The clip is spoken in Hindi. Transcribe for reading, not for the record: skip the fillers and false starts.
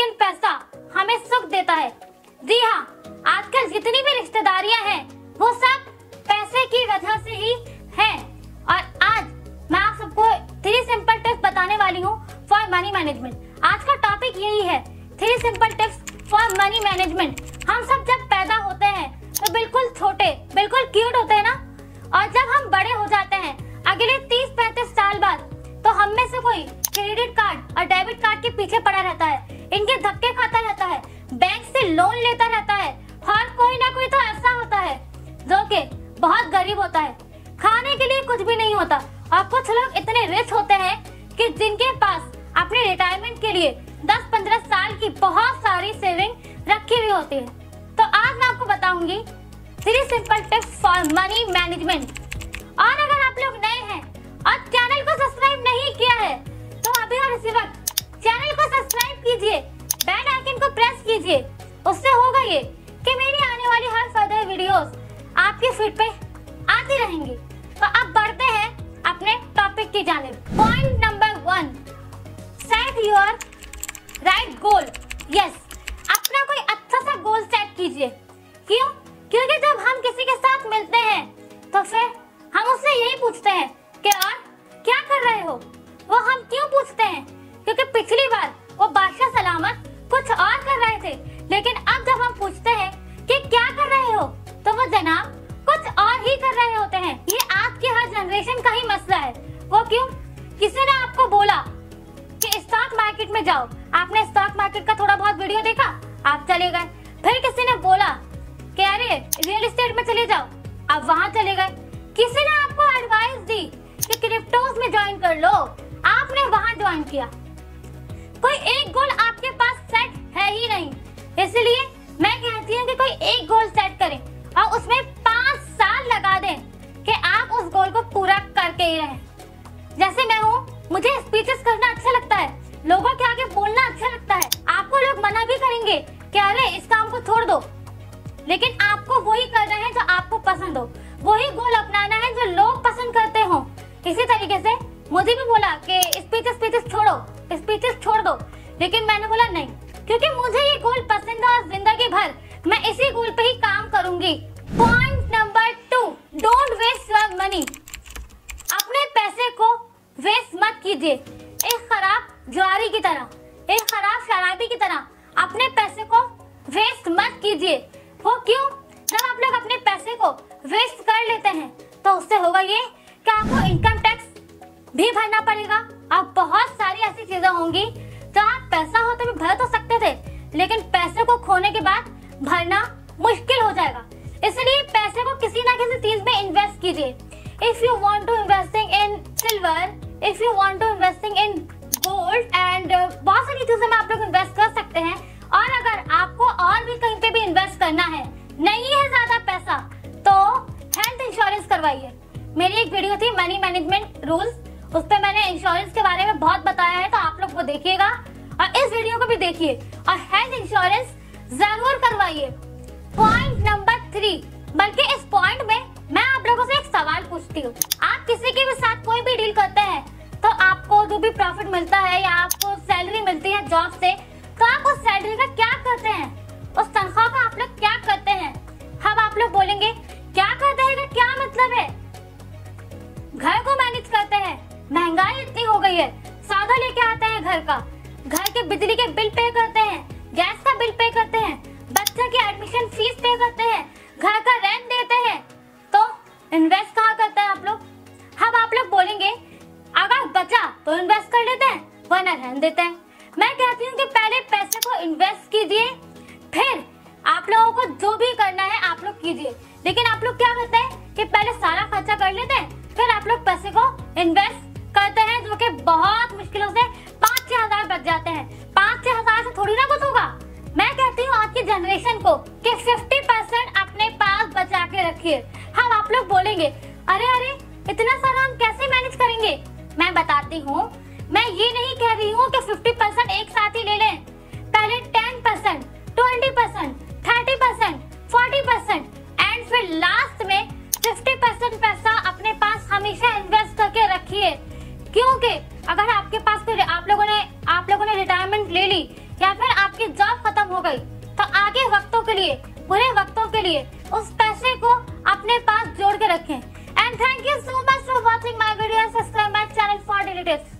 लेकिन पैसा हमें सुख देता है। जी हाँ, आजकल जितनी भी रिश्तेदारियां हैं वो सब पैसे की वजह से ही हैं। और आज मैं आप सबको 3 सिंपल टिप्स बताने वाली हूँ फॉर मनी मैनेजमेंट। आज का टॉपिक यही है, 3 simple tips for money management. हम सब जब पैदा होते हैं तो बिल्कुल छोटे, बिल्कुल क्यूट होते हैं ना, और जब हम बड़े हो जाते हैं अगले 30-35 साल बाद, तो हम में से कोई क्रेडिट कार्ड और डेबिट कार्ड के पीछे पड़ा रहता है, इनके धक्के खाता रहता है, बैंक से लोन लेता रहता है, और कोई ना कोई तो ऐसा होता है जो कि बहुत गरीब होता है, खाने के लिए कुछ भी नहीं होता। और कुछ लोग इतने रिच होते हैं कि जिनके पास अपने रिटायरमेंट के लिए 10-15 साल की बहुत सारी सेविंग रखी हुई होती है। तो आज मैं आपको बताऊंगी 3 simple tips for money management. और अगर आप लोग नए हैं और चैनल को सब्सक्राइब नहीं किया है तो अभी और इसी वक्त चैनल को सब्सक्राइब कीजिए, बेल आइकन को प्रेस कीजिए। उससे होगा ये कि मेरी आने वाली हर फर्दर वीडियोस आपके फीड पे आती रहेंगी। तो अब बढ़ते हैं अपने टॉपिक की जानिब। Point number 1, set your right goal. Yes, अपना कोई अच्छा सा गोल सेट कीजिए। क्यों? क्योंकि जब हम किसी के साथ मिलते हैं तो फिर हम उससे यही पूछते हैं कि और क्या कर रहे हो। वो हम क्यों पूछते हैं? क्योंकि पिछली बार वो बादशाह सलामत कुछ और कर रहे थे, लेकिन अब जब हम पूछते हैं कि क्या कर रहे हो तो वो जनाब कुछ और ही कर रहे होते हैं। ये आज के हर जनरेशन का ही मसला है। वो क्यों? किसी ने आपको बोला कि स्टॉक मार्केट में जाओ, आपने स्टॉक मार्केट का थोड़ा बहुत वीडियो देखा, आप चले गए। फिर किसी ने बोला कि अरे रियल एस्टेट में चले जाओ, आप वहां चले गए। किसी ने आपको एडवाइस दी कि क्रिप्टोस में ज्वाइन कर लो, आपने वहां ज्वाइन किया। कोई एक गोल आपके पास सेट है ही नहीं, इसलिए मैं कहती हूँ कि कोई एक गोल सेट करें और उसमें 5 साल लगा दें कि आप उस गोल को पूरा करके ही रहें। जैसे मैं हूँ, मुझे स्पीचेस करना अच्छा लगता है, लोगों के आगे बोलना अच्छा लगता है। आपको लोग मना भी करेंगे कि अरे इस काम को छोड़ दो, लेकिन आपको वही कर रहे हैं जो आपको पसंद हो, वही गोल अपनाना है जो लोग पसंद करते हो। इसी तरीके से मुझे भी बोला कि स्पीचेस छोड़ दो, लेकिन मैंने बोला नहीं, क्योंकि मुझे ये गोल पसंद है और जिंदगी भर मैं इसी गोल पे ही काम करूंगी। Point number 2, don't waste your money. अपने पैसे को वेस्ट मत कीजिए। एक खराब जुआरी की तरह, एक खराब शराबी की तरह अपने पैसे को वेस्ट मत कीजिए। वो क्यों? जब आप लोग अपने पैसे को वेस्ट कर लेते हैं तो उससे होगा ये कि आपको इनकम टैक्स भी भरना पड़ेगा और बहुत सारी ऐसी चीजें होंगी जो आप पैसा होते भी भर तो सकते थे, लेकिन पैसे को खोने के बाद भरना मुश्किल हो जाएगा। इसलिए पैसे को किसी ना किसी चीज में इन्वेस्ट कीजिए। If you want to investing in silver, if you want to investing in gold and बहुत सारी चीजों में आप लोग इन्वेस्ट कर सकते हैं। और अगर आपको और भी कहीं पे भी इन्वेस्ट करना है, नहीं है ज्यादा पैसा, तो हेल्थ इंश्योरेंस करवाइए। मेरी एक वीडियो थी मनी मैनेजमेंट रूल्स, उस पर मैंने इंश्योरेंस के बारे में बहुत बताया है, तो आप लोग वो देखिएगा और इस वीडियो को भी देखिए और हेल्थ इंश्योरेंस जरूर करवाइए। पॉइंट नंबर 3, बल्कि इस पॉइंट में मैं आप लोगों से एक सवाल पूछती हूँ। आप किसी के भी साथ कोई भी डील करते हैं तो आपको जो भी प्रॉफिट मिलता है या आपको सैलरी मिलती है जॉब से, तो आप उस सैलरी का क्या करते हैं? उस तनख्वाह का आप लोग क्या करते हैं? हम आप लोग बोलेंगे क्या करते हैं, क्या मतलब है? घर को मैनेज करते हैं। महंगाई इतनी हो गई है, सौदा लेके आते हैं घर का, घर के बिजली के बिल पे करते हैं, गैस का बिल पे करते हैं, बच्चे की एडमिशन फीस पे करते हैं, घर का रेंट देते हैं, तो इन्वेस्ट कहाँ करते हैं आप लोग? हम आप लोग बोलेंगे अगर बचा तो इन्वेस्ट कर लेते हैं, वरना रहने देते हैं। मैं कहती हूँ कि पहले पैसे को इन्वेस्ट कीजिए, फिर आप लोगों को जो भी करना है आप लोग कीजिए। लेकिन आप लोग क्या करते हैं कि पहले सारा खर्चा कर लेते हैं, फिर आप लोग पैसे को इन्वेस्ट करते हैं, जो कि बहुत मुश्किलों से 5-6 हजार बच जाते हैं। 5-6 हजार से थोड़ी ना कुछ होगा। मैं कहती हूँ आज की जनरेशन को कि 50% अपने पास बचा के रखिए। हम आप लोग बोलेंगे अरे इतना सारा हम कैसे मैनेज करेंगे? मैं बताती हूँ, मैं ये नहीं कह रही हूँ कि 50% एक साथ ही ले लें। पहले 10%, 20%, 30%, 40% एंड फिर लास्ट में 50% पैसा अपने पास हमेशा इन्वेस्ट करके रखिए। क्योंकि अगर आपके पास फिर आप लोगों ने रिटायरमेंट ले ली या फिर आपके गई तो आगे वक्तों के लिए, बुरे वक्तों के लिए उस पैसे को अपने पास जोड़ के रखें। And thank you so much for watching my video. Subscribe my channel for daily tips.